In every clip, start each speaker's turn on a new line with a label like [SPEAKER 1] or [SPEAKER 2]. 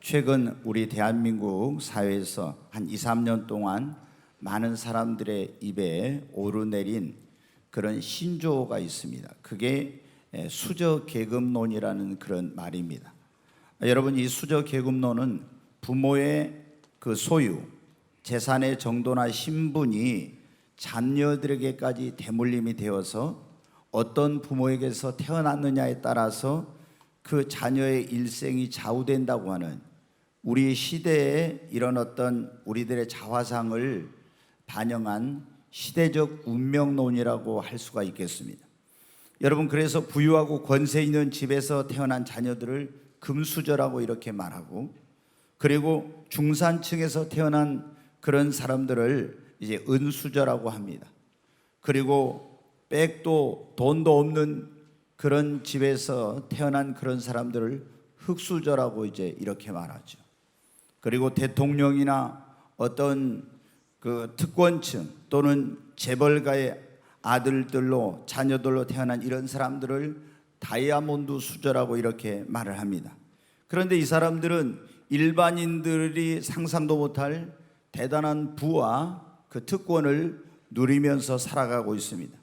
[SPEAKER 1] 최근 우리 대한민국 사회에서 한 2, 3년 동안 많은 사람들의 입에 오르내린 그런 신조어가 있습니다. 그게 수저계급론이라는 그런 말입니다. 여러분, 이 수저계급론은 부모의 그 소유, 재산의 정도나 신분이 자녀들에게까지 대물림이 되어서 어떤 부모에게서 태어났느냐에 따라서 그 자녀의 일생이 좌우된다고 하는 우리 시대의 이런 어떤 우리들의 자화상을 반영한 시대적 운명론이라고 할 수가 있겠습니다. 여러분, 그래서 부유하고 권세 있는 집에서 태어난 자녀들을 금수저라고 이렇게 말하고, 그리고 중산층에서 태어난 그런 사람들을 이제 은수저라고 합니다. 그리고 백도 돈도 없는 그런 집에서 태어난 그런 사람들을 흙수저라고 이제 이렇게 말하죠. 그리고 대통령이나 어떤 그 특권층 또는 재벌가의 아들들로 자녀들로 태어난 이런 사람들을 다이아몬드 수저라고 이렇게 말을 합니다. 그런데 이 사람들은 일반인들이 상상도 못할 대단한 부와 그 특권을 누리면서 살아가고 있습니다.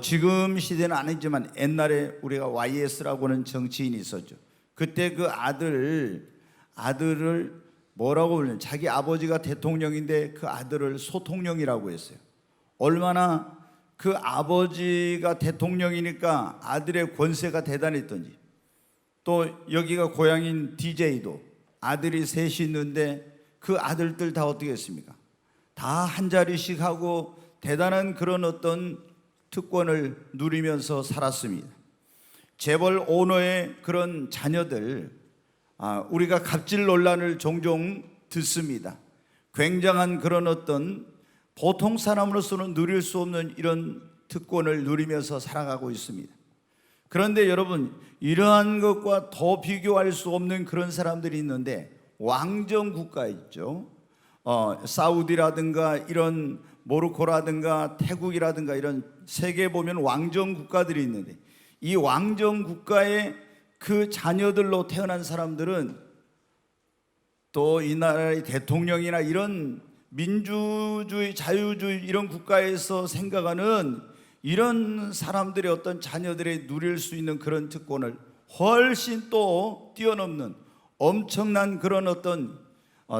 [SPEAKER 1] 지금 시대는 아니지만 옛날에 우리가 YS라고 하는 정치인이 있었죠. 그때 그 아들을 뭐라고 부르냐, 자기 아버지가 대통령인데 그 아들을 소통령이라고 했어요. 얼마나 그 아버지가 대통령이니까 아들의 권세가 대단했던지. 또 여기가 고향인 DJ도 아들이 셋이 있는데 그 아들들 다 어떻게 했습니까? 다 한 자리씩 하고 대단한 그런 어떤 특권을 누리면서 살았습니다. 재벌 오너의 그런 자녀들, 우리가 갑질 논란을 종종 듣습니다. 굉장한 그런 어떤 보통 사람으로서는 누릴 수 없는 이런 특권을 누리면서 살아가고 있습니다. 그런데 여러분, 이러한 것과 더 비교할 수 없는 그런 사람들이 있는데, 왕정 국가 있죠. 사우디라든가 이런 모로코라든가 태국이라든가 이런 세계에 보면 왕정 국가들이 있는데, 이 왕정 국가의 그 자녀들로 태어난 사람들은 또 이 나라의 대통령이나 이런 민주주의, 자유주의 이런 국가에서 생각하는 이런 사람들의 어떤 자녀들이 누릴 수 있는 그런 특권을 훨씬 또 뛰어넘는 엄청난 그런 어떤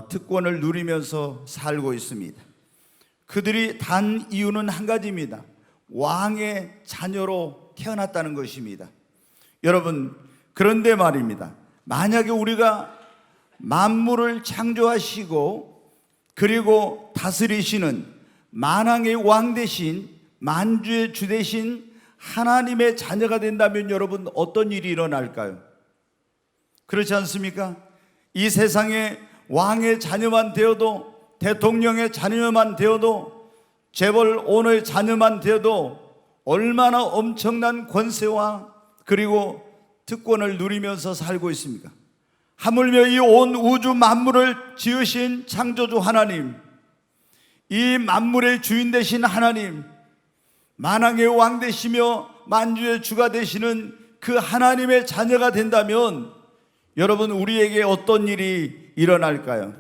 [SPEAKER 1] 특권을 누리면서 살고 있습니다. 그들이 단 이유는 한 가지입니다. 왕의 자녀로 태어났다는 것입니다. 여러분, 그런데 말입니다. 만약에 우리가 만물을 창조하시고 그리고 다스리시는 만왕의 왕 대신 만주의 주 대신 하나님의 자녀가 된다면 여러분, 어떤 일이 일어날까요? 그렇지 않습니까? 이 세상에 왕의 자녀만 되어도, 대통령의 자녀만 되어도, 재벌 오너의 자녀만 되어도 얼마나 엄청난 권세와 그리고 특권을 누리면서 살고 있습니까? 하물며 이 온 우주 만물을 지으신 창조주 하나님, 이 만물의 주인 되신 하나님, 만왕의 왕 되시며 만주의 주가 되시는 그 하나님의 자녀가 된다면 여러분, 우리에게 어떤 일이 일어날까요?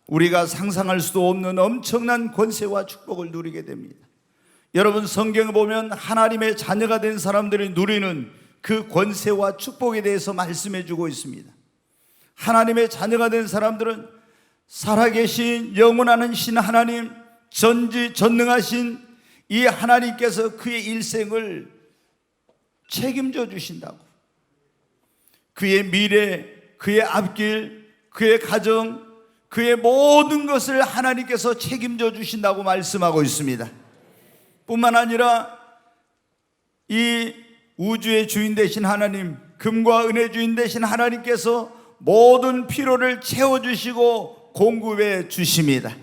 [SPEAKER 1] 우리가 상상할 수도 없는 엄청난 권세와 축복을 누리게 됩니다. 여러분, 성경을 보면 하나님의 자녀가 된 사람들이 누리는 그 권세와 축복에 대해서 말씀해 주고 있습니다. 하나님의 자녀가 된 사람들은 살아계신 영원하는 신 하나님, 전지전능하신 이 하나님께서 그의 일생을 책임져 주신다고. 그의 미래, 그의 앞길, 그의 가정, 그의 모든 것을 하나님께서 책임져 주신다고 말씀하고 있습니다. 뿐만 아니라 이 우주의 주인 되신 하나님, 금과 은의 주인 되신 하나님께서 모든 필요를 채워주시고 공급해 주십니다.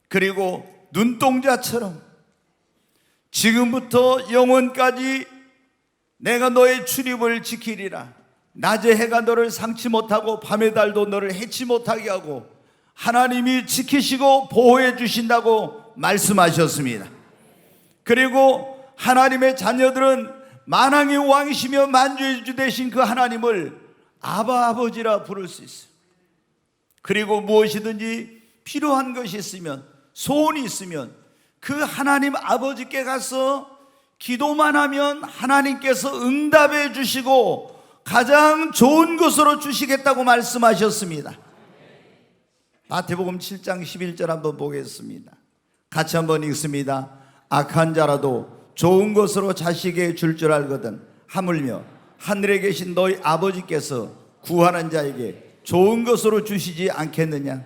[SPEAKER 1] 그리고 눈동자처럼 지금부터 영원까지 내가 너의 출입을 지키리라. 낮에 해가 너를 상치 못하고 밤의 달도 너를 해치 못하게 하고 하나님이 지키시고 보호해 주신다고 말씀하셨습니다. 그리고 하나님의 자녀들은 만왕의 왕이시며 만주의 주 되신 그 하나님을 아바 아버지라 부를 수 있어요. 그리고 무엇이든지 필요한 것이 있으면, 소원이 있으면 그 하나님 아버지께 가서 기도만 하면 하나님께서 응답해 주시고 가장 좋은 것으로 주시겠다고 말씀하셨습니다. 마태복음 7장 11절 한번 보겠습니다. 같이 한번 읽습니다. 악한 자라도 좋은 것으로 자식에게 줄 알거든 하물며 하늘에 계신 너희 아버지께서 구하는 자에게 좋은 것으로 주시지 않겠느냐.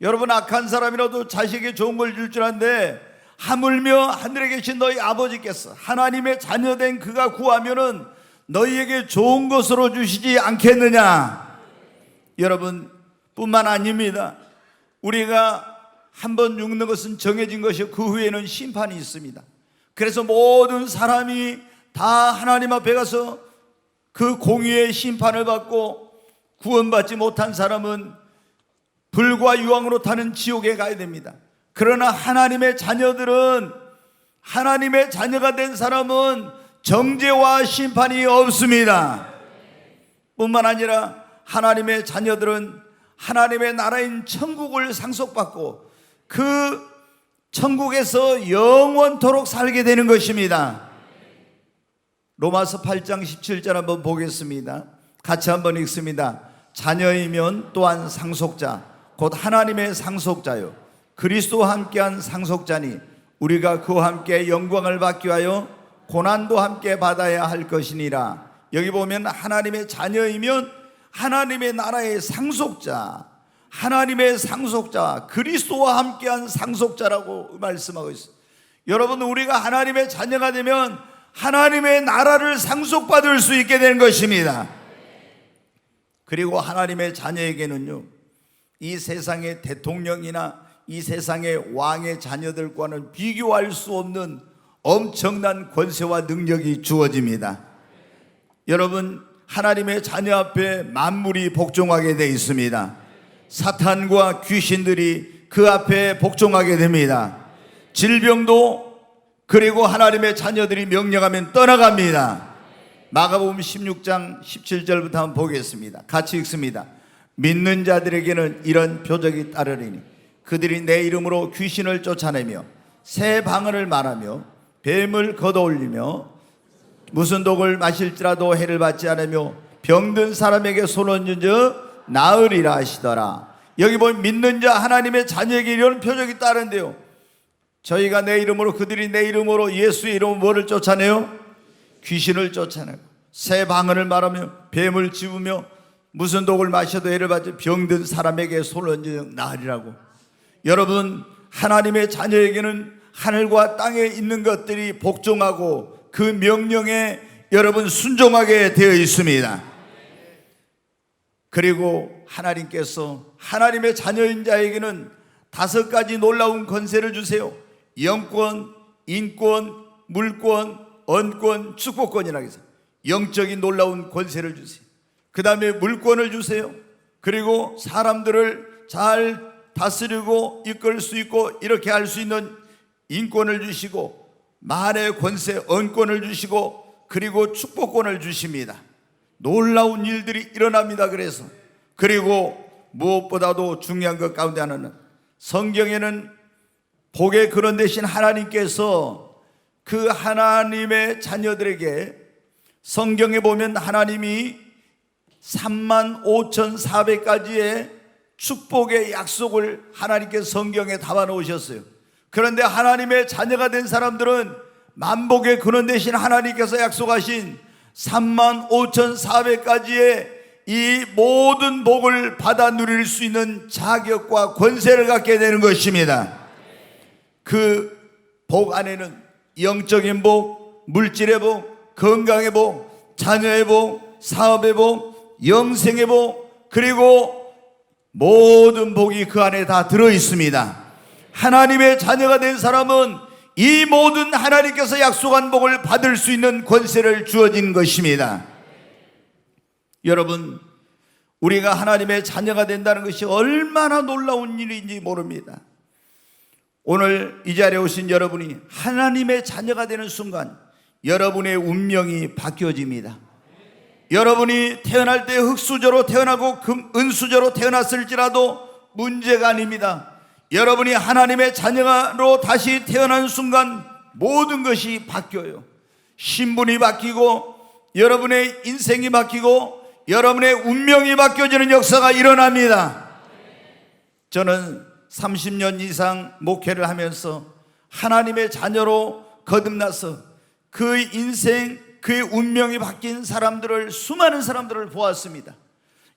[SPEAKER 1] 여러분, 악한 사람이라도 자식에게 좋은 걸 줄 아는데 하물며 하늘에 계신 너희 아버지께서, 하나님의 자녀된 그가 구하면은 너희에게 좋은 것으로 주시지 않겠느냐. 여러분, 뿐만 아닙니다. 우리가 한번 죽는 것은 정해진 것이고 그 후에는 심판이 있습니다. 그래서 모든 사람이 다 하나님 앞에 가서 그 공의의 심판을 받고 구원받지 못한 사람은 불과 유황으로 타는 지옥에 가야 됩니다. 그러나 하나님의 자녀들은, 하나님의 자녀가 된 사람은 정죄와 심판이 없습니다. 뿐만 아니라 하나님의 자녀들은 하나님의 나라인 천국을 상속받고 그 천국에서 영원토록 살게 되는 것입니다. 로마서 8장 17절 한번 보겠습니다. 같이 한번 읽습니다. 자녀이면 또한 상속자 곧 하나님의 상속자요 그리스도와 함께한 상속자니 우리가 그와 함께 영광을 받기 위하여 고난도 함께 받아야 할 것이니라. 여기 보면 하나님의 자녀이면 하나님의 나라의 상속자, 하나님의 상속자, 그리스도와 함께한 상속자라고 말씀하고 있어요. 여러분, 우리가 하나님의 자녀가 되면 하나님의 나라를 상속받을 수 있게 되는 것입니다. 그리고 하나님의 자녀에게는요, 이 세상의 대통령이나 이 세상의 왕의 자녀들과는 비교할 수 없는 엄청난 권세와 능력이 주어집니다. 여러분, 하나님의 자녀 앞에 만물이 복종하게 되어 있습니다. 사탄과 귀신들이 그 앞에 복종하게 됩니다. 질병도, 그리고 하나님의 자녀들이 명령하면 떠나갑니다. 마가복음 16장 17절부터 한번 보겠습니다. 같이 읽습니다. 믿는 자들에게는 이런 표적이 따르리니 그들이 내 이름으로 귀신을 쫓아내며 새 방언을 말하며 뱀을 걷어올리며 무슨 독을 마실지라도 해를 받지 않으며 병든 사람에게 손 얹은 자 나으리라 하시더라. 여기 보면 믿는 자, 하나님의 자녀에게 이런 표적이 따른대요. 저희가 내 이름으로, 그들이 내 이름으로, 예수의 이름으로 뭐를 쫓아내요? 귀신을 쫓아내고 새 방언을 말하며 뱀을 집으며 무슨 독을 마셔도 해를 받지 병든 사람에게 손을 얹은 나으리라고. 여러분, 하나님의 자녀에게는 하늘과 땅에 있는 것들이 복종하고 그 명령에 여러분 순종하게 되어 있습니다. 그리고 하나님께서 하나님의 자녀인 자에게는 5가지 놀라운 권세를 주세요. 영권, 인권, 물권, 언권, 축복권이라고 해서 영적인 놀라운 권세를 주세요. 그 다음에 물권을 주세요. 그리고 사람들을 잘 다스리고 이끌 수 있고 이렇게 할 수 있는 인권을 주시고, 말의 권세, 언권을 주시고, 그리고 축복권을 주십니다. 놀라운 일들이 일어납니다. 그리고 무엇보다도 중요한 것 가운데 하나는, 성경에는 복의 근원 되신 하나님께서 그 하나님의 자녀들에게, 성경에 보면 하나님이 35,400가지의 축복의 약속을 하나님께서 성경에 담아 놓으셨어요. 그런데 하나님의 자녀가 된 사람들은 만복의 근원 되신 하나님께서 약속하신 35,400가지의 이 모든 복을 받아 누릴 수 있는 자격과 권세를 갖게 되는 것입니다. 그 복 안에는 영적인 복, 물질의 복, 건강의 복, 자녀의 복, 사업의 복, 영생의 복, 그리고 모든 복이 그 안에 다 들어 있습니다. 하나님의 자녀가 된 사람은 이 모든 하나님께서 약속한 복을 받을 수 있는 권세를 주어진 것입니다. 여러분, 우리가 하나님의 자녀가 된다는 것이 얼마나 놀라운 일인지 모릅니다. 오늘 이 자리에 오신 여러분이 하나님의 자녀가 되는 순간 여러분의 운명이 바뀌어집니다. 여러분이 태어날 때 흙수저로 태어나고 은수저로 태어났을지라도 문제가 아닙니다. 여러분이 하나님의 자녀로 다시 태어난 순간 모든 것이 바뀌어요. 신분이 바뀌고 여러분의 인생이 바뀌고 여러분의 운명이 바뀌어지는 역사가 일어납니다. 저는 30년 이상 목회를 하면서 하나님의 자녀로 거듭나서 그 인생, 그의 운명이 바뀐 사람들을, 수많은 사람들을 보았습니다.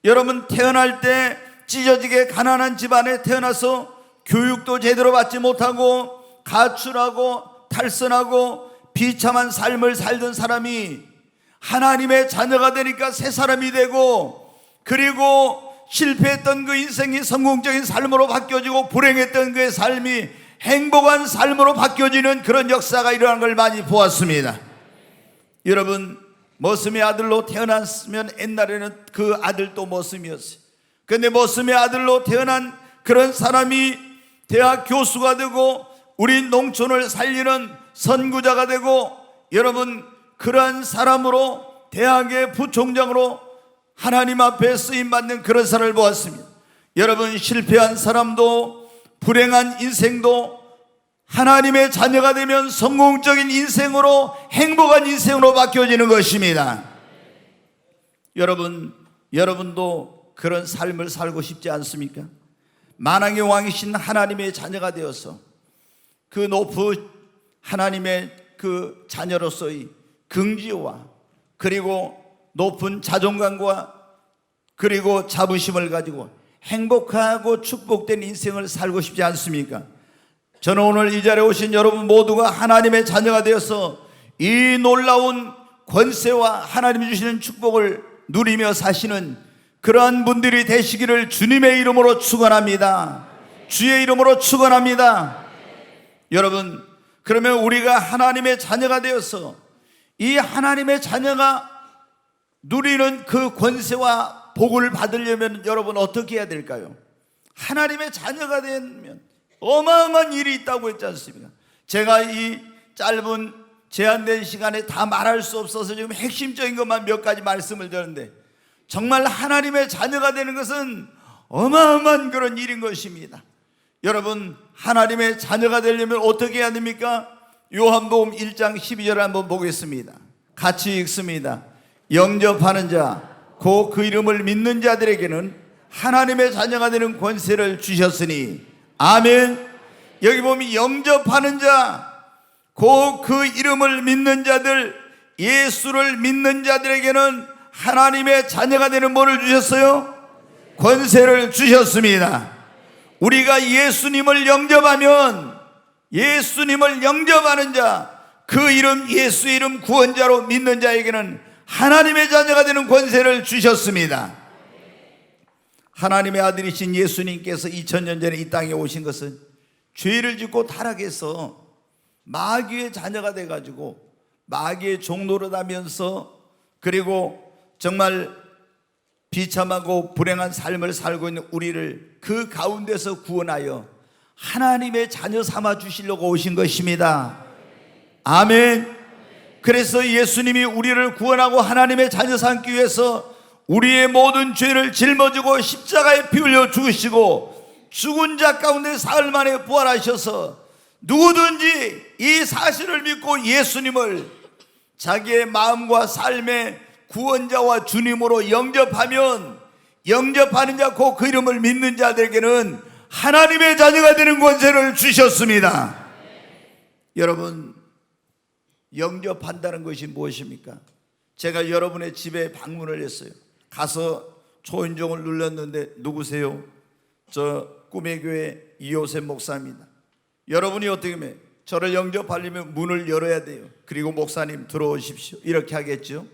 [SPEAKER 1] 여러분, 태어날 때 찢어지게 가난한 집안에 태어나서 교육도 제대로 받지 못하고 가출하고 탈선하고 비참한 삶을 살던 사람이 하나님의 자녀가 되니까 새 사람이 되고, 그리고 실패했던 그 인생이 성공적인 삶으로 바뀌어지고 불행했던 그의 삶이 행복한 삶으로 바뀌어지는 그런 역사가 일어난 걸 많이 보았습니다. 여러분, 머슴의 아들로 태어났으면 옛날에는 그 아들도 머슴이었어요. 그런데 머슴의 아들로 태어난 그런 사람이 대학 교수가 되고 우리 농촌을 살리는 선구자가 되고, 여러분, 그러한 사람으로 대학의 부총장으로 하나님 앞에 쓰임받는 그런 사람을 보았습니다. 여러분, 실패한 사람도 불행한 인생도 하나님의 자녀가 되면 성공적인 인생으로, 행복한 인생으로 바뀌어지는 것입니다. 여러분도 그런 삶을 살고 싶지 않습니까? 만왕의 왕이신 하나님의 자녀가 되어서 그 높은 하나님의 그 자녀로서의 긍지와 그리고 높은 자존감과 그리고 자부심을 가지고 행복하고 축복된 인생을 살고 싶지 않습니까? 저는 오늘 이 자리에 오신 여러분 모두가 하나님의 자녀가 되어서 이 놀라운 권세와 하나님이 주시는 축복을 누리며 사시는 그러한 분들이 되시기를 주님의 이름으로 축원합니다. 주의 이름으로 축원합니다. 여러분, 그러면 우리가 하나님의 자녀가 되어서 이 하나님의 자녀가 누리는 그 권세와 복을 받으려면 여러분 어떻게 해야 될까요? 하나님의 자녀가 되면 어마어마한 일이 있다고 했지 않습니까? 제가 이 짧은 제한된 시간에 다 말할 수 없어서 지금 핵심적인 것만 몇 가지 말씀을 드렸는데, 정말 하나님의 자녀가 되는 것은 어마어마한 그런 일인 것입니다. 여러분, 하나님의 자녀가 되려면 어떻게 해야 됩니까? 요한복음 1장 12절을 한번 보겠습니다. 같이 읽습니다. 영접하는 자, 곧 그 이름을 믿는 자들에게는 하나님의 자녀가 되는 권세를 주셨으니. 아멘. 여기 보면 영접하는 자, 곧 그 이름을 믿는 자들, 예수를 믿는 자들에게는 하나님의 자녀가 되는 뭐를 주셨어요? 권세를 주셨습니다. 우리가 예수님을 영접하면, 예수님을 영접하는 자, 그 이름, 예수 이름 구원자로 믿는 자에게는 하나님의 자녀가 되는 권세를 주셨습니다. 하나님의 아들이신 예수님께서 2000년 전에 이 땅에 오신 것은 죄를 짓고 타락해서 마귀의 자녀가 돼가지고 마귀의 종노릇하면서, 그리고 정말 비참하고 불행한 삶을 살고 있는 우리를 그 가운데서 구원하여 하나님의 자녀 삼아 주시려고 오신 것입니다. 아멘. 그래서 예수님이 우리를 구원하고 하나님의 자녀 삼기 위해서 우리의 모든 죄를 짊어지고 십자가에 피 흘려 죽으시고 죽은 자 가운데 사흘 만에 부활하셔서, 누구든지 이 사실을 믿고 예수님을 자기의 마음과 삶의 구원자와 주님으로 영접하면, 영접하는 자, 곧 그 이름을 믿는 자들에게는 하나님의 자녀가 되는 권세를 주셨습니다. 여러분, 영접한다는 것이 무엇입니까? 제가 여러분의 집에 방문을 했어요. 가서 초인종을 눌렀는데 누구세요? 저 꿈의 교회 이호셉 목사입니다. 여러분이 어떻게 하면 저를 영접하려면 문을 열어야 돼요. 그리고 목사님 들어오십시오, 이렇게 하겠죠.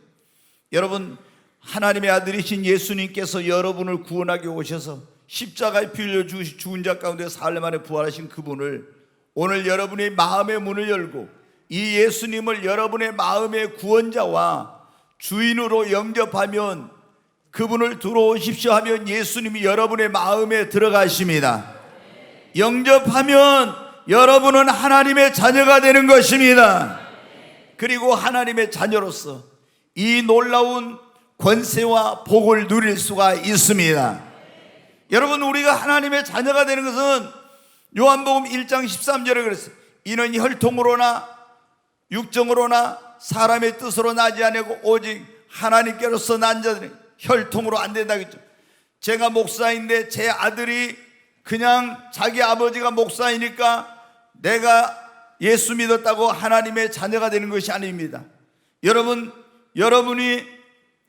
[SPEAKER 1] 여러분, 하나님의 아들이신 예수님께서 여러분을 구원하기 오셔서 십자가에 피 흘려 죽은 자 가운데 사흘 만에 부활하신 그분을 오늘 여러분의 마음의 문을 열고 이 예수님을 여러분의 마음의 구원자와 주인으로 영접하면, 그분을 들어오십시오 하면 예수님이 여러분의 마음에 들어가십니다. 영접하면 여러분은 하나님의 자녀가 되는 것입니다. 그리고 하나님의 자녀로서 이 놀라운 권세와 복을 누릴 수가 있습니다. 여러분, 우리가 하나님의 자녀가 되는 것은 요한복음 1장 13절에 그랬어요. 이는 혈통으로나 육정으로나 사람의 뜻으로 나지 아니고 오직 하나님께로서 난 자들이. 혈통으로 안 된다겠죠. 제가 목사인데 제 아들이 그냥 자기 아버지가 목사이니까 내가 예수 믿었다고 하나님의 자녀가 되는 것이 아닙니다. 여러분이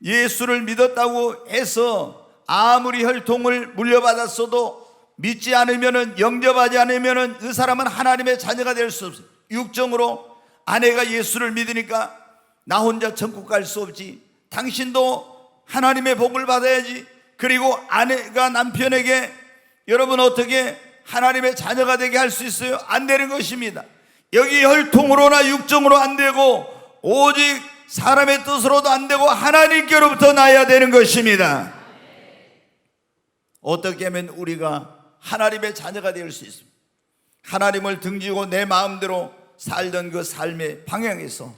[SPEAKER 1] 예수를 믿었다고 해서 아무리 혈통을 물려받았어도 믿지 않으면은, 영접하지 않으면은 그 사람은 하나님의 자녀가 될 수 없어요. 육정으로 아내가 예수를 믿으니까 나 혼자 천국 갈 수 없지, 당신도 하나님의 복을 받아야지. 그리고 아내가 남편에게 여러분 어떻게 하나님의 자녀가 되게 할 수 있어요? 안 되는 것입니다. 여기 혈통으로나 육정으로 안 되고 오직 사람의 뜻으로도 안 되고 하나님께로부터 나야 되는 것입니다. 어떻게 하면 우리가 하나님의 자녀가 될 수 있습니다. 하나님을 등지고 내 마음대로 살던 그 삶의 방향에서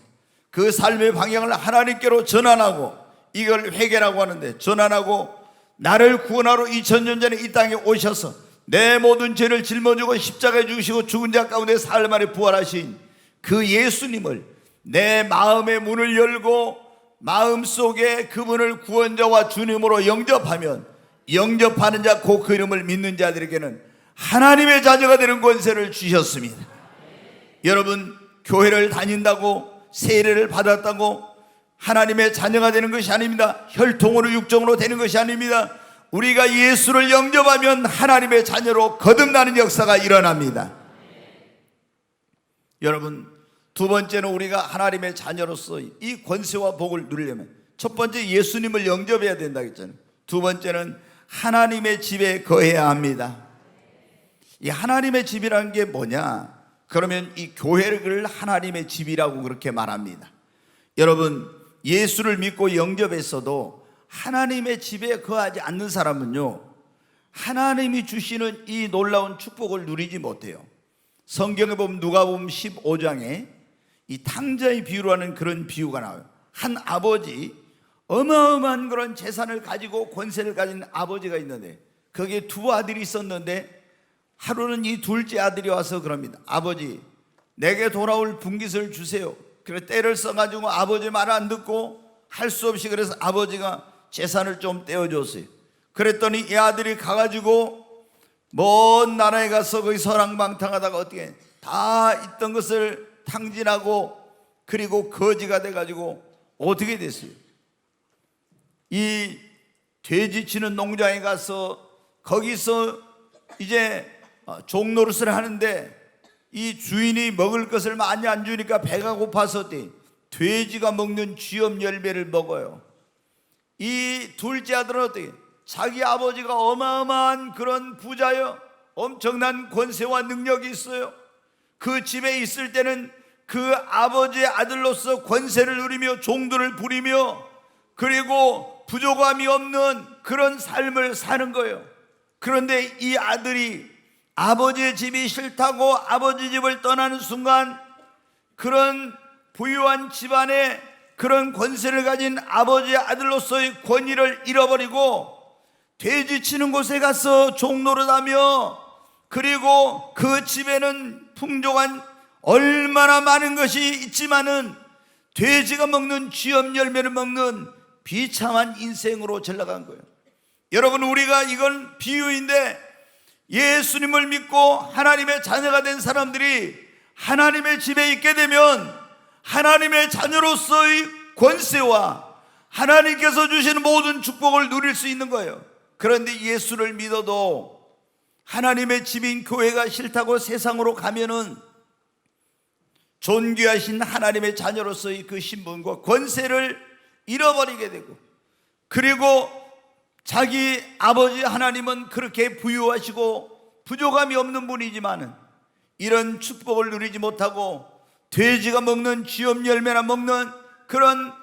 [SPEAKER 1] 그 삶의 방향을 하나님께로 전환하고, 이걸 회개라고 하는데, 전환하고 나를 구원하러 2000년 전에 이 땅에 오셔서 내 모든 죄를 짊어지고 십자가에 죽으시고 죽은 자 가운데 사흘 만에 부활하신 그 예수님을 내 마음의 문을 열고 마음속에 그분을 구원자와 주님으로 영접하면, 영접하는 자 곧 그 이름을 믿는 자들에게는 하나님의 자녀가 되는 권세를 주셨습니다. 여러분, 교회를 다닌다고 세례를 받았다고 하나님의 자녀가 되는 것이 아닙니다. 혈통으로 육정으로 되는 것이 아닙니다. 우리가 예수를 영접하면 하나님의 자녀로 거듭나는 역사가 일어납니다. 여러분, 두 번째는 우리가 하나님의 자녀로서 이 권세와 복을 누리려면 첫 번째 예수님을 영접해야 된다 했잖아요. 두 번째는 하나님의 집에 거해야 합니다. 이 하나님의 집이라는 게 뭐냐? 그러면 이 교회를 하나님의 집이라고 그렇게 말합니다. 여러분, 예수를 믿고 영접했어도 하나님의 집에 거하지 않는 사람은요, 하나님이 주시는 이 놀라운 축복을 누리지 못해요. 성경에 보면 누가복음 15장에 이 탕자의 비유로 하는 그런 비유가 나와요. 한 아버지, 어마어마한 그런 재산을 가지고 권세를 가진 아버지가 있는데, 거기에 두 아들이 있었는데 하루는 이 둘째 아들이 와서 그럽니다. 아버지, 내게 돌아올 분깃을 주세요. 그래 때를 써가지고 아버지 말 안 듣고 할 수 없이, 그래서 아버지가 재산을 좀 떼어줬어요. 그랬더니 이 아들이 가가지고 먼 나라에 가서 거기 서랑방탕하다가 어떻게 다 있던 것을 탕진하고, 그리고 거지가 돼가지고 어떻게 됐어요? 이 돼지 치는 농장에 가서 거기서 이제 종노릇을 하는데 이 주인이 먹을 것을 많이 안 주니까 배가 고파서 돼지가 먹는 쥐염 열매를 먹어요. 이 둘째 아들은 어떻게? 자기 아버지가 어마어마한 그런 부자요, 엄청난 권세와 능력이 있어요. 그 집에 있을 때는 그 아버지의 아들로서 권세를 누리며 종들을 부리며, 그리고 부족함이 없는 그런 삶을 사는 거예요. 그런데 이 아들이 아버지의 집이 싫다고 아버지 집을 떠나는 순간, 그런 부유한 집안에 그런 권세를 가진 아버지의 아들로서의 권위를 잃어버리고 돼지 치는 곳에 가서 종노릇하며, 그리고 그 집에는 풍족한 얼마나 많은 것이 있지만은 돼지가 먹는 쥐염 열매를 먹는 비참한 인생으로 전락한 거예요. 여러분, 우리가 이건 비유인데 예수님을 믿고 하나님의 자녀가 된 사람들이 하나님의 집에 있게 되면 하나님의 자녀로서의 권세와 하나님께서 주시는 모든 축복을 누릴 수 있는 거예요. 그런데 예수를 믿어도 하나님의 집인 교회가 싫다고 세상으로 가면은 존귀하신 하나님의 자녀로서의 그 신분과 권세를 잃어버리게 되고, 그리고 자기 아버지 하나님은 그렇게 부유하시고 부족함이 없는 분이지만은 이런 축복을 누리지 못하고 돼지가 먹는 쥐염 열매나 먹는 그런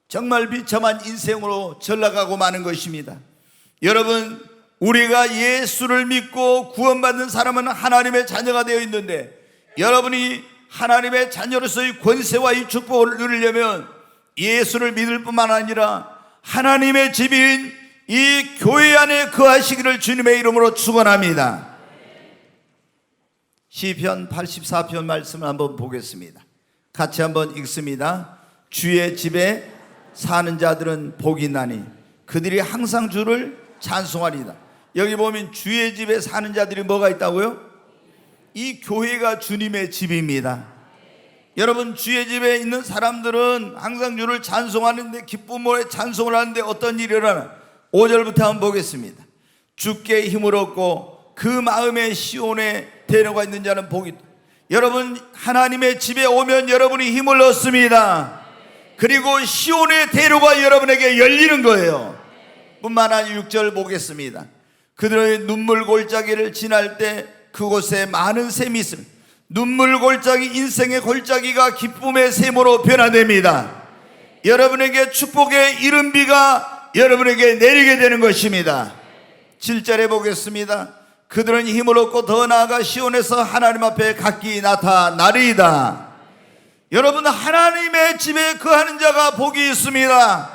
[SPEAKER 1] 정말 비참한 인생으로 전락하고 마는 것입니다. 여러분, 우리가 예수를 믿고 구원받는 사람은 하나님의 자녀가 되어 있는데, 여러분이 하나님의 자녀로서의 권세와 이 축복을 누리려면 예수를 믿을 뿐만 아니라 하나님의 집인 이 교회 안에 거하시기를 주님의 이름으로 축원합니다. 시편 84편 말씀을 한번 보겠습니다. 같이 한번 읽습니다. 주의 집에 사는 자들은 복이 나니 그들이 항상 주를 찬송하리다. 여기 보면 주의 집에 사는 자들이 뭐가 있다고요? 이 교회가 주님의 집입니다. 여러분, 주의 집에 있는 사람들은 항상 주를 찬송하는데, 기쁨으로 찬송을 하는데 어떤 일이 일어나? 5절부터 한번 보겠습니다. 주께 힘을 얻고 그 마음에 시온에 데려가 있는 자는 복이 있다. 여러분, 하나님의 집에 오면 여러분이 힘을 얻습니다. 그리고 시온의 대로가 여러분에게 열리는 거예요. 뿐만 아니라 6절 보겠습니다. 그들의 눈물 골짜기를 지날 때 그곳에 많은 샘이 있습니다. 눈물 골짜기, 인생의 골짜기가 기쁨의 샘으로 변화됩니다. 여러분에게 축복의 이른 비가 여러분에게 내리게 되는 것입니다. 7절에 보겠습니다. 그들은 힘을 얻고 더 나아가 시온에서 하나님 앞에 각기 나타나리이다. 여러분, 하나님의 집에 거하는 자가 복이 있습니다.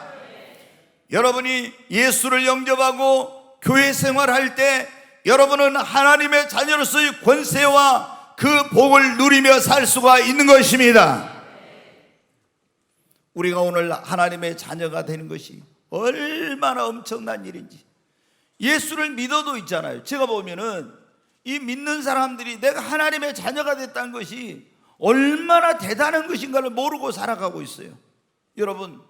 [SPEAKER 1] 여러분이 예수를 영접하고 교회 생활할 때 여러분은 하나님의 자녀로서의 권세와 그 복을 누리며 살 수가 있는 것입니다. 우리가 오늘 하나님의 자녀가 되는 것이 얼마나 엄청난 일인지. 예수를 믿어도 있잖아요. 제가 보면은 이 믿는 사람들이 내가 하나님의 자녀가 됐다는 것이 얼마나 대단한 것인가를 모르고 살아가고 있어요. 여러분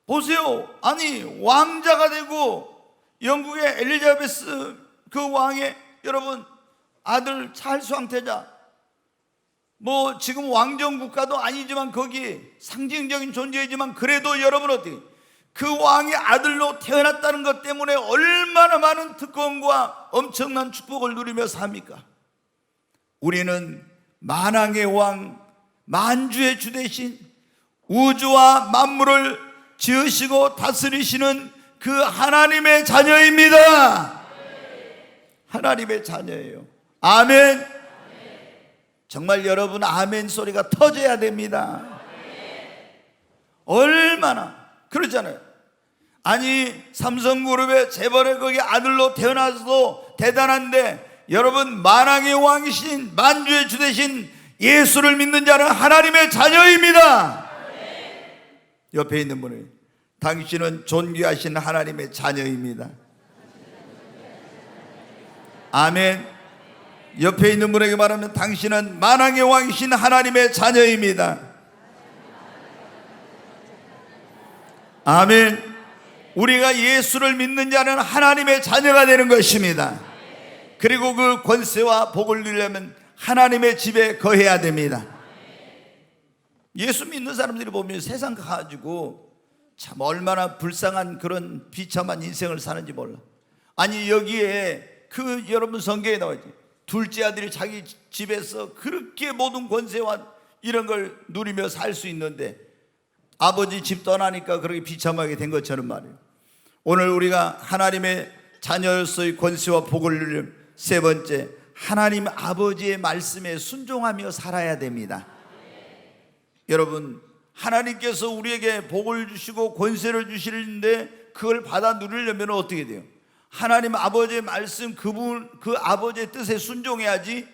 [SPEAKER 1] 보세요. 아니, 왕자가 되고 영국의 엘리자베스 그 왕의 여러분 아들 찰스 황태자, 뭐 지금 왕정 국가도 아니지만 거기 상징적인 존재이지만 그래도 여러분 어떻게 그 왕의 아들로 태어났다는 것 때문에 얼마나 많은 특권과 엄청난 축복을 누리며 삽니까? 우리는 만왕의 왕, 만주의 주 대신 우주와 만물을 지으시고 다스리시는 그 하나님의 자녀입니다. 하나님의 자녀예요. 아멘. 정말 여러분 아멘 소리가 터져야 됩니다. 얼마나 그러잖아요. 아니, 삼성그룹의 재벌의 거기 아들로 태어나서도 대단한데 여러분, 만왕의 왕이신 만주의 주 되신 예수를 믿는 자는 하나님의 자녀입니다. 옆에 있는 분이 당신은 존귀하신 하나님의 자녀입니다. 아멘. 옆에 있는 분에게 말하면 당신은 만왕의 왕이신 하나님의 자녀입니다. 아멘. 우리가 예수를 믿는 자는 하나님의 자녀가 되는 것입니다. 그리고 그 권세와 복을 누리려면 하나님의 집에 거해야 됩니다. 예수 믿는 사람들이 보면 세상 가지고 참 얼마나 불쌍한 그런 비참한 인생을 사는지 몰라. 아니, 여기에 그 여러분 성경에 나와 있지. 둘째 아들이 자기 집에서 그렇게 모든 권세와 이런 걸 누리며 살 수 있는데 아버지 집 떠나니까 그렇게 비참하게 된 것처럼 말이에요. 오늘 우리가 하나님의 자녀로서의 권세와 복을 누리려면 세 번째, 하나님 아버지의 말씀에 순종하며 살아야 됩니다. 여러분, 하나님께서 우리에게 복을 주시고 권세를 주시는데 그걸 받아 누리려면 어떻게 돼요? 하나님 아버지의 말씀, 그 아버지의 뜻에 순종해야지.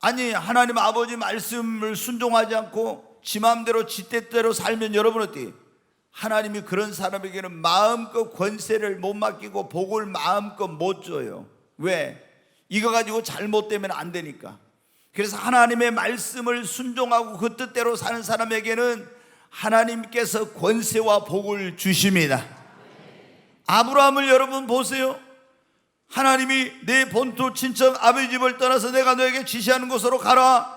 [SPEAKER 1] 아니, 하나님 아버지 말씀을 순종하지 않고 지 마음대로 지 뜻대로 살면 여러분 어떻게 해요? 하나님이 그런 사람에게는 마음껏 권세를 못 맡기고 복을 마음껏 못 줘요. 왜? 이거 가지고 잘못되면 안 되니까. 그래서 하나님의 말씀을 순종하고 그 뜻대로 사는 사람에게는 하나님께서 권세와 복을 주십니다. 아브라함을 여러분 보세요. 하나님이 내 본토 친척 아버지 집을 떠나서 내가 너에게 지시하는 곳으로 가라.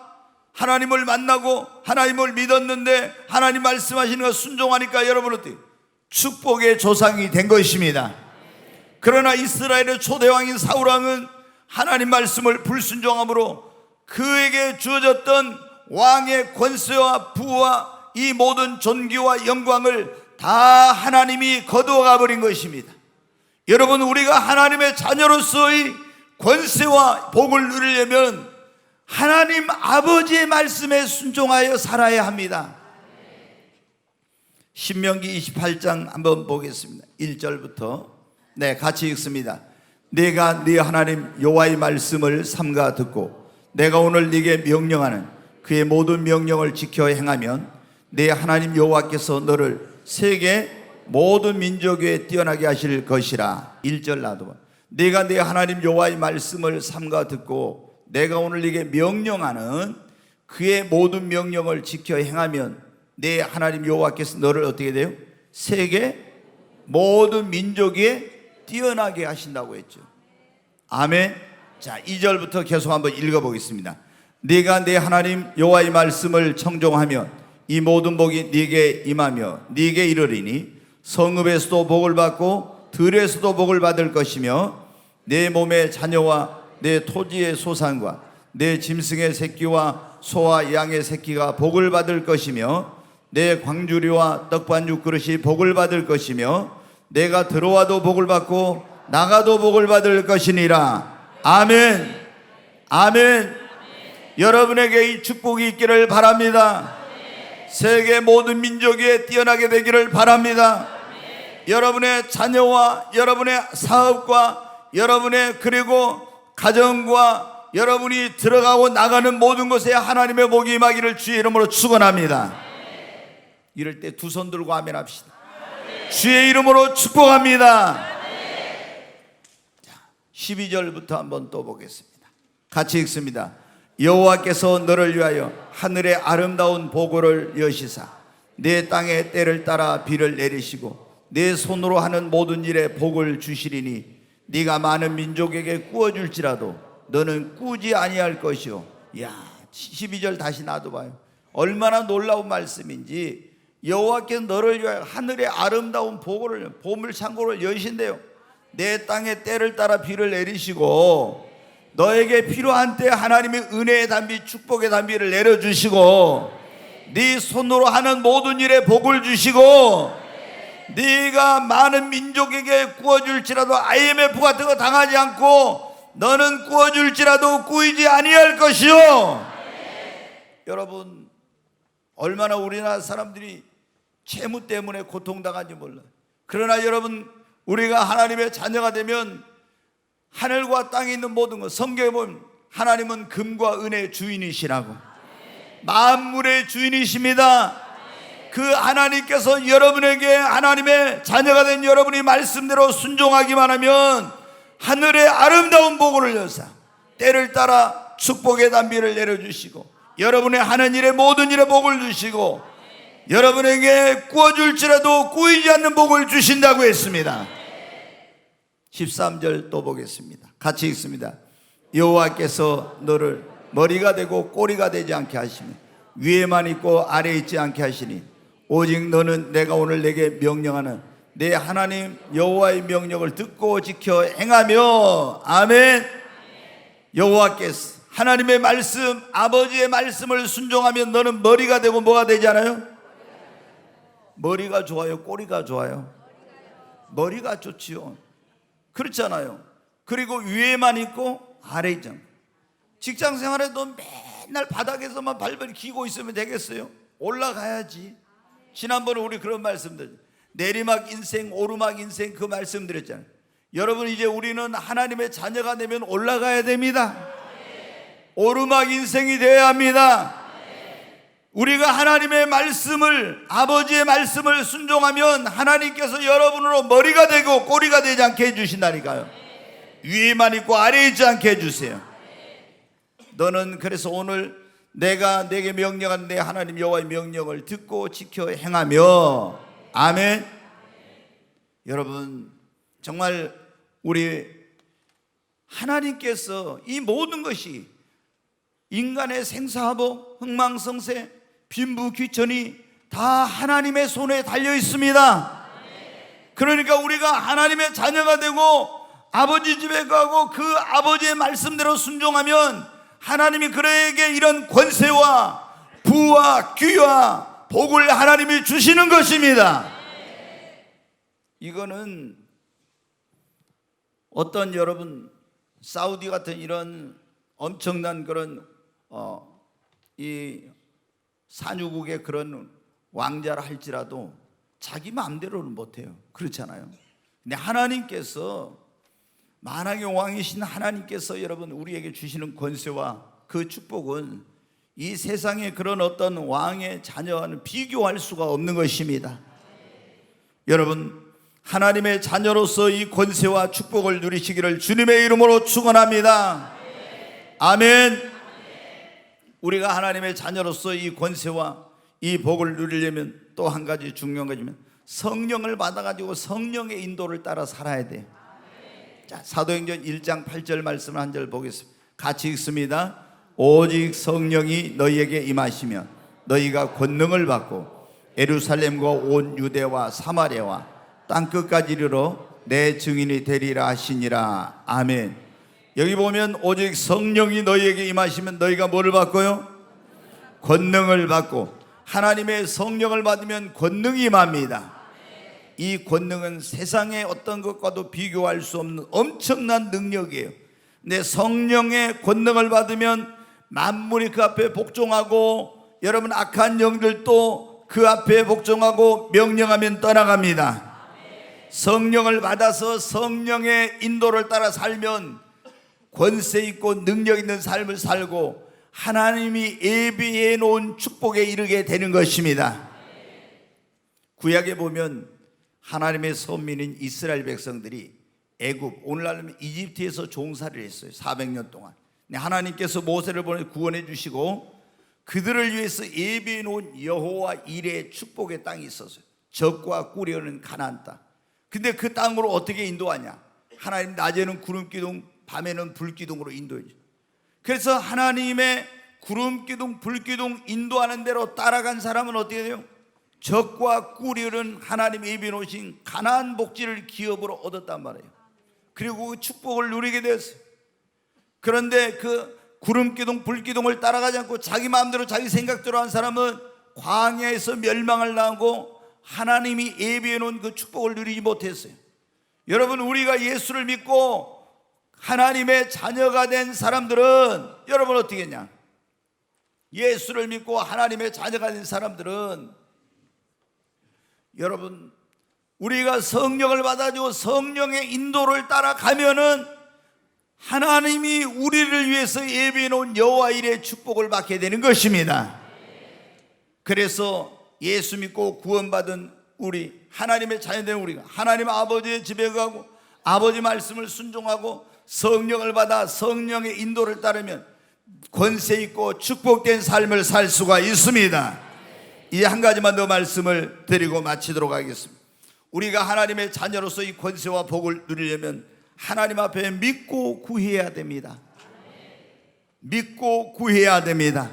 [SPEAKER 1] 하나님을 만나고 하나님을 믿었는데 하나님 말씀하시는 거 순종하니까 여러분 어때요? 축복의 조상이 된 것입니다. 그러나 이스라엘의 초대왕인 사울왕은 하나님 말씀을 불순종함으로 그에게 주어졌던 왕의 권세와 부와 이 모든 존귀와 영광을 다 하나님이 거두어가 버린 것입니다. 여러분, 우리가 하나님의 자녀로서의 권세와 복을 누리려면 하나님 아버지의 말씀에 순종하여 살아야 합니다. 신명기 28장 한번 보겠습니다. 1절부터 네, 같이 읽습니다. 내가 네 하나님 여호와의 말씀을 삼가 듣고 내가 오늘 네게 명령하는 그의 모든 명령을 지켜 행하면 네 하나님 여호와께서 너를 세계 모든 민족 위에 뛰어나게 하실 것이라. 1절 놔둬봐. 내가 네 하나님 여호와의 말씀을 삼가 듣고 내가 오늘 네게 명령하는 그의 모든 명령을 지켜 행하면 네 하나님 여호와께서 너를 어떻게 돼요? 세계 모든 민족 위에 뛰어나게 하신다고 했죠. 아멘. 자, 2절부터 계속 한번 읽어보겠습니다. 네가 네 하나님 여호와의 말씀을 청종하면 이 모든 복이 네게 임하며 네게 이르리니 성읍에서도 복을 받고 들에서도 복을 받을 것이며 내 몸의 자녀와 내 토지의 소산과 내 짐승의 새끼와 소와 양의 새끼가 복을 받을 것이며 내 광주리와 떡반죽 그릇이 복을 받을 것이며 내가 들어와도 복을 받고 나가도 복을 받을 것이니라. 아멘. 아멘. 여러분에게 이 축복이 있기를 바랍니다. 세계 모든 민족에 뛰어나게 되기를 바랍니다. 여러분의 자녀와 여러분의 사업과 여러분의 그리고 가정과 여러분이 들어가고 나가는 모든 곳에 하나님의 복이 임하기를 주의 이름으로 축원합니다. 이럴 때 두 손 들고 아멘 합시다. 주의 이름으로 축복합니다. 12절부터 한번 또 보겠습니다. 같이 읽습니다. 여호와께서 너를 위하여 하늘의 아름다운 보고를 여시사 내 땅에 때를 따라 비를 내리시고 내 손으로 하는 모든 일에 복을 주시리니 네가 많은 민족에게 꾸어줄지라도 너는 꾸지 아니할 것이요. 야, 12절 다시 놔둬봐요. 얼마나 놀라운 말씀인지. 여호와께서 너를 위하여 하늘의 아름다운 보고를 보물 창고를 여신대요. 내 땅에 때를 따라 비를 내리시고 너에게 필요한 때 하나님의 은혜의 담비 축복의 담비를 내려주시고 네 손으로 하는 모든 일에 복을 주시고 네가 많은 민족에게 구워줄지라도 IMF 같은 거 당하지 않고 너는 구워줄지라도 꾸이지 아니할 것이요. 여러분 얼마나 우리나라 사람들이 채무 때문에 고통당한지 몰라요. 그러나 여러분 우리가 하나님의 자녀가 되면 하늘과 땅에 있는 모든 것, 성경에 보면 하나님은 금과 은혜의 주인이시라고. 만물의 주인이십니다. 그 하나님께서 여러분에게 하나님의 자녀가 된 여러분이 말씀대로 순종하기만 하면 하늘의 아름다운 복을 여사 때를 따라 축복의 담비를 내려주시고 여러분의 하는 일에 모든 일에 복을 주시고 여러분에게 구워줄지라도 꾸이지 않는 복을 주신다고 했습니다. 13절 또 보겠습니다. 같이 읽습니다. 여호와께서 너를 머리가 되고 꼬리가 되지 않게 하시며 위에만 있고 아래에 있지 않게 하시니 오직 너는 내가 오늘 내게 명령하는 내 하나님 여호와의 명령을 듣고 지켜 행하며. 아멘. 여호와께서 하나님의 말씀, 아버지의 말씀을 순종하면 너는 머리가 되고 뭐가 되지 않아요? 머리가 좋아요? 꼬리가 좋아요? 머리가 좋지요. 그렇잖아요. 그리고 위에만 있고 아래 있잖아요. 직장 생활에도 맨날 바닥에서만 발발이 기고 있으면 되겠어요? 올라가야지. 지난번에 우리 그런 말씀들 내리막 인생 오르막 인생 그 말씀 드렸잖아요. 여러분 이제 우리는 하나님의 자녀가 되면 올라가야 됩니다. 오르막 인생이 되어야 합니다. 우리가 하나님의 말씀을 아버지의 말씀을 순종하면 하나님께서 여러분으로 머리가 되고 꼬리가 되지 않게 해주신다니까요. 위에만 있고 아래에 있지 않게 해주세요. 너는 그래서 오늘 내가 내게 명령한 내 하나님 여호와의 명령을 듣고 지켜 행하며. 아멘. 여러분 정말 우리 하나님께서 이 모든 것이 인간의 생사하복 흥망성쇠 빈부귀천이 다 하나님의 손에 달려 있습니다. 그러니까 우리가 하나님의 자녀가 되고 아버지 집에 가고 그 아버지의 말씀대로 순종하면 하나님이 그에게 이런 권세와 부와 귀와 복을 하나님이 주시는 것입니다. 이거는 어떤 여러분 사우디 같은 이런 엄청난 그런 이 산유국의 그런 왕자라 할지라도 자기 마음대로는 못해요. 그렇잖아요. 근데 하나님께서, 만왕의 왕이신 하나님께서 여러분 우리에게 주시는 권세와 그 축복은 이 세상의 그런 어떤 왕의 자녀와는 비교할 수가 없는 것입니다. 여러분, 하나님의 자녀로서 이 권세와 축복을 누리시기를 주님의 이름으로 축원합니다. 아멘. 우리가 하나님의 자녀로서 이 권세와 이 복을 누리려면 또 한 가지 중요한 거지만 성령을 받아가지고 성령의 인도를 따라 살아야 돼요. 자, 사도행전 1장 8절 말씀을 한 절 보겠습니다. 같이 읽습니다. 오직 성령이 너희에게 임하시면 너희가 권능을 받고 예루살렘과 온 유대와 사마리아와 땅끝까지 이르러 내 증인이 되리라 하시니라. 아멘. 여기 보면 오직 성령이 너희에게 임하시면 너희가 뭐를 받고요? 권능을 받고, 하나님의 성령을 받으면 권능이 임합니다. 이 권능은 세상의 어떤 것과도 비교할 수 없는 엄청난 능력이에요. 근데 성령의 권능을 받으면 만물이 그 앞에 복종하고, 여러분 악한 영들도 그 앞에 복종하고 명령하면 떠나갑니다. 성령을 받아서 성령의 인도를 따라 살면 권세 있고 능력 있는 삶을 살고 하나님이 예비해 놓은 축복에 이르게 되는 것입니다. 구약에 보면 하나님의 선민인 이스라엘 백성들이 애굽, 오늘날은 이집트에서 종살이를 했어요. 400년 동안. 하나님께서 모세를 보내 구원해 주시고 그들을 위해서 예비해 놓은 여호와 이레의 축복의 땅이 있었어요. 적과 꿀이 흐르는 가나안 땅. 근데 그 땅으로 어떻게 인도하냐? 하나님 낮에는 구름기둥, 밤에는 불기둥으로 인도해 줘요. 그래서 하나님의 구름기둥, 불기둥 인도하는 대로 따라간 사람은 어떻게 돼요? 적과 꿀이 흐르는 하나님 예비해 놓으신 가나안 복지를 기업으로 얻었단 말이에요. 그리고 그 축복을 누리게 됐어요. 그런데 그 구름기둥, 불기둥을 따라가지 않고 자기 마음대로 자기 생각대로 한 사람은 광야에서 멸망을 당하고 하나님이 예비해 놓은 그 축복을 누리지 못했어요. 여러분, 우리가 예수를 믿고 하나님의 자녀가 된 사람들은 여러분 어떻게 했냐? 예수를 믿고 하나님의 자녀가 된 사람들은 여러분, 우리가 성령을 받아주고 성령의 인도를 따라가면은 하나님이 우리를 위해서 예비해 놓은 여호와 이레의 축복을 받게 되는 것입니다. 그래서 예수 믿고 구원받은 우리, 하나님의 자녀된 우리가 하나님 아버지의 집에 가고 아버지 말씀을 순종하고 성령을 받아 성령의 인도를 따르면 권세 있고 축복된 삶을 살 수가 있습니다. 이제 한 가지만 더 말씀을 드리고 마치도록 하겠습니다. 우리가 하나님의 자녀로서 이 권세와 복을 누리려면 하나님 앞에 믿고 구해야 됩니다. 믿고 구해야 됩니다.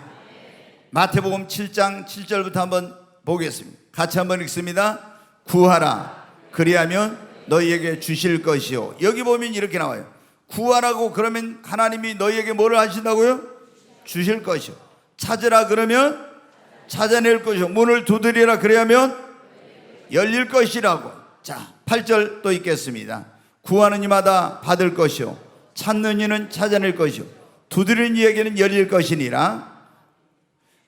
[SPEAKER 1] 마태복음 7장 7절부터 한번 보겠습니다. 같이 한번 읽습니다. 구하라, 그리하면 너희에게 주실 것이요. 여기 보면 이렇게 나와요. 구하라고 그러면 하나님이 너희에게 뭐를 하신다고요? 주실 것이요. 찾으라 그러면 찾아낼 것이요. 문을 두드리라 그리하면 열릴 것이라고. 자, 8절 또 읽겠습니다. 구하는 이마다 받을 것이요, 찾는 이는 찾아낼 것이요, 두드리는 이에게는 열릴 것이니라.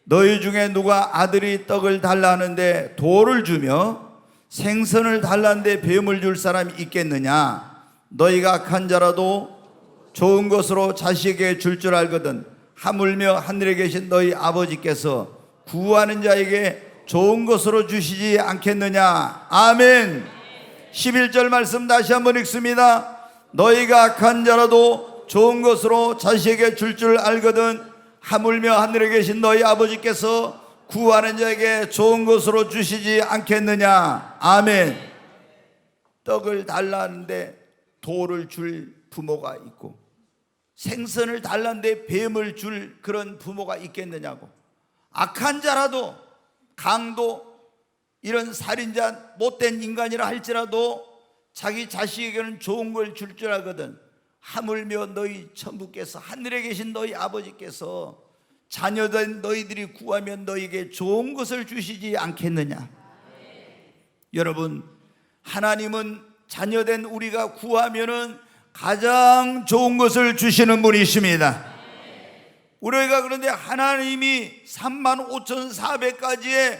[SPEAKER 1] 너희 중에 누가 아들이 떡을 달라 하는데 돌을 주며 생선을 달라는데 뱀을 줄 사람이 있겠느냐? 너희가 악한 자라도 좋은 것으로 자식에게 줄 줄 알거든 하물며 하늘에 계신 너희 아버지께서 구하는 자에게 좋은 것으로 주시지 않겠느냐? 아멘. 11절 말씀 다시 한번 읽습니다. 너희가 악한 자라도 좋은 것으로 자식에게 줄 줄 알거든 하물며 하늘에 계신 너희 아버지께서 구하는 자에게 좋은 것으로 주시지 않겠느냐? 아멘. 떡을 달라는데 돌을 줄 부모가 있고 생선을 달라는데 뱀을 줄 그런 부모가 있겠느냐고. 악한 자라도, 강도, 이런 살인자, 못된 인간이라 할지라도 자기 자식에게는 좋은 걸 줄 줄 알거든 하물며 너희 천부께서, 하늘에 계신 너희 아버지께서 자녀된 너희들이 구하면 너희에게 좋은 것을 주시지 않겠느냐? 여러분, 하나님은 자녀된 우리가 구하면은 가장 좋은 것을 주시는 분이십니다. 우리가 그런데 하나님이 35,400가지의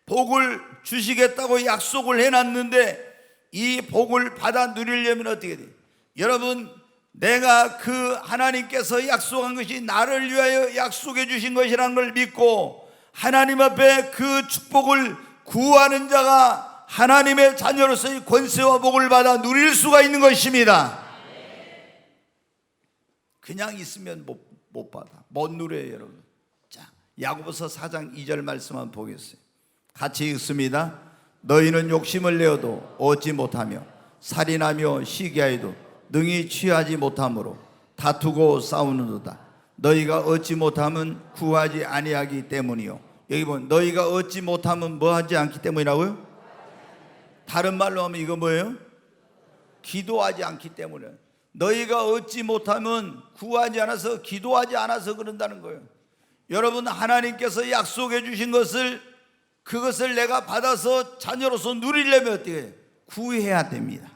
[SPEAKER 1] 복을 주시겠다고 약속을 해놨는데 이 복을 받아 누리려면 어떻게 돼요? 여러분, 내가 그 하나님께서 약속한 것이 나를 위하여 약속해 주신 것이라는 걸 믿고 하나님 앞에 그 축복을 구하는 자가 하나님의 자녀로서의 권세와 복을 받아 누릴 수가 있는 것입니다. 그냥 있으면 못 받아, 못 누려요. 여러분, 자, 야고보서 4장 2절 말씀 한번 보겠어요. 같이 읽습니다. 너희는 욕심을 내어도 얻지 못하며 살인하며 시기하여도 능히 취하지 못함으로 다투고 싸우는도다. 너희가 얻지 못함은 구하지 아니하기 때문이요. 여기 보면 너희가 얻지 못함은 뭐 하지 않기 때문이라고요? 다른 말로 하면 이거 뭐예요? 기도하지 않기 때문에. 너희가 얻지 못하면 구하지 않아서, 기도하지 않아서 그런다는 거예요. 여러분, 하나님께서 약속해 주신 것을, 그것을 내가 받아서 자녀로서 누리려면 어떻게 해요? 구해야 됩니다.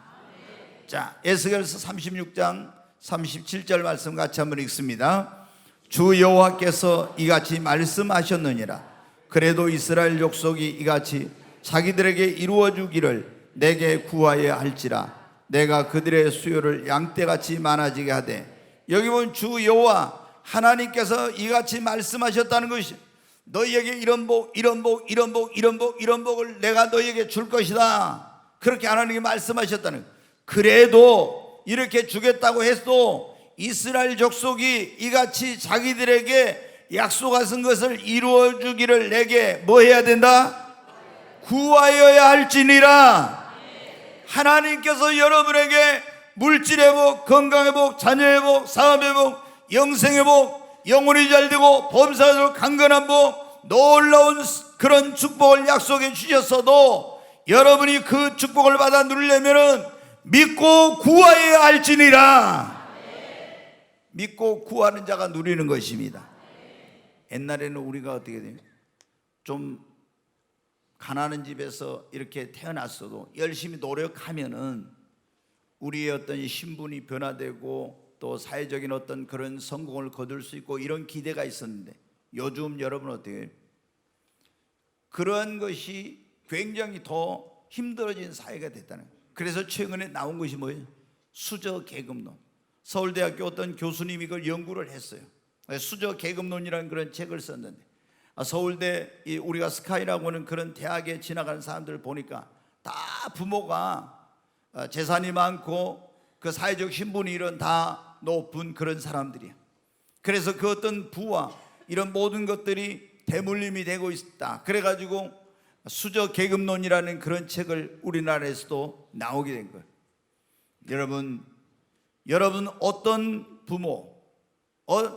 [SPEAKER 1] 자, 에스겔서 36장 37절 말씀 같이 한번 읽습니다. 주 여호와께서 이같이 말씀하셨느니라. 그래도 이스라엘 족속이 이같이 자기들에게 이루어 주기를 내게 구하여야 할지라. 내가 그들의 수요를 양떼같이 많아지게 하되. 여기 보면 주 여호와 하나님께서 이같이 말씀하셨다는 것이, 너희에게 이런 복, 이런 복, 이런 복, 이런 복, 이런 복을 내가 너희에게 줄 것이다. 그렇게 하나님이 말씀하셨다는 거예요. 그래도 이렇게 주겠다고 해도 이스라엘 족속이 이같이 자기들에게 약속하신 것을 이루어 주기를 내게 뭐 해야 된다? 구하여야 할지니라. 하나님께서 여러분에게 물질의 복, 건강의 복, 자녀의 복, 사업의 복, 영생의 복, 영혼이 잘되고 범사에 강건한 복, 놀라운 그런 축복을 약속해 주셨어도 여러분이 그 축복을 받아 누리려면 믿고 구하여야 할지니라. 믿고 구하는 자가 누리는 것입니다. 옛날에는 우리가 어떻게 돼요? 좀 가난한 집에서 이렇게 태어났어도 열심히 노력하면은 우리의 어떤 신분이 변화되고 또 사회적인 어떤 그런 성공을 거둘 수 있고 이런 기대가 있었는데, 요즘 여러분 어떻게 해요? 그런 것이 굉장히 더 힘들어진 사회가 됐다는 거예요. 그래서 최근에 나온 것이 뭐예요? 수저 계급론. 서울대학교 어떤 교수님이 그걸 연구를 했어요. 수저 계급론이라는 그런 책을 썼는데, 서울대 우리가 스카이라고 하는 그런 대학에 지나가는 사람들을 보니까 다 부모가 재산이 많고 그 사회적 신분이 이런 다 높은 그런 사람들이야. 그래서 그 어떤 부와 이런 모든 것들이 대물림이 되고 있다. 그래가지고 수저 계급론이라는 그런 책을 우리나라에서도 나오게 된 거예요. 여러분 어떤 부모,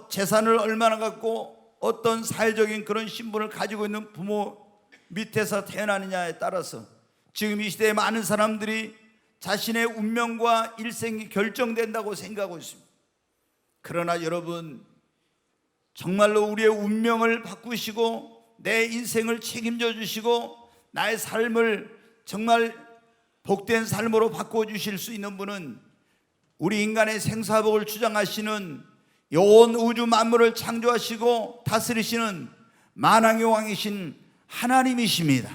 [SPEAKER 1] 재산을 얼마나 갖고 어떤 사회적인 그런 신분을 가지고 있는 부모 밑에서 태어나느냐에 따라서 지금 이 시대에 많은 사람들이 자신의 운명과 일생이 결정된다고 생각하고 있습니다. 그러나 여러분, 정말로 우리의 운명을 바꾸시고 내 인생을 책임져 주시고 나의 삶을 정말 복된 삶으로 바꿔주실 수 있는 분은 우리 인간의 생사복을 주장하시는 온 우주 만물을 창조하시고 다스리시는 만왕의 왕이신 하나님이십니다.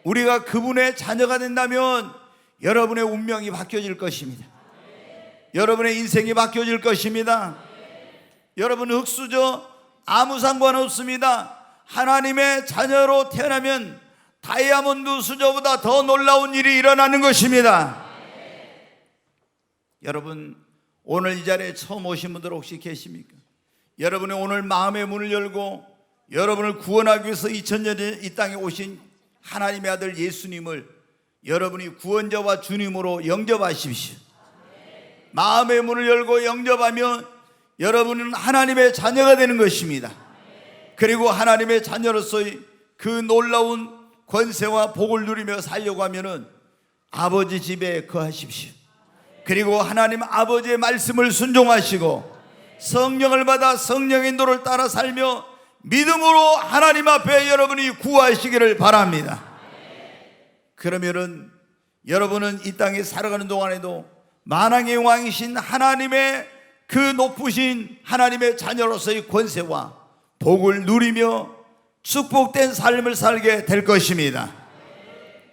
[SPEAKER 1] 우리가 그분의 자녀가 된다면 여러분의 운명이 바뀌어질 것입니다. 여러분의 인생이 바뀌어질 것입니다. 여러분 흙수저 아무 상관없습니다. 하나님의 자녀로 태어나면 다이아몬드 수저보다 더 놀라운 일이 일어나는 것입니다. 여러분, 오늘 이 자리에 처음 오신 분들 혹시 계십니까? 여러분이 오늘 마음의 문을 열고 여러분을 구원하기 위해서 2000년에 이 땅에 오신 하나님의 아들 예수님을 여러분이 구원자와 주님으로 영접하십시오. 마음의 문을 열고 영접하면 여러분은 하나님의 자녀가 되는 것입니다. 그리고 하나님의 자녀로서의 그 놀라운 권세와 복을 누리며 살려고 하면은 아버지 집에 거하십시오. 그리고 하나님 아버지의 말씀을 순종하시고 성령을 받아 성령의 인도를 따라 살며 믿음으로 하나님 앞에 여러분이 구하시기를 바랍니다. 그러면은 여러분은 이 땅에 살아가는 동안에도 만왕의 왕이신 하나님의 그 높으신 하나님의 자녀로서의 권세와 복을 누리며 축복된 삶을 살게 될 것입니다.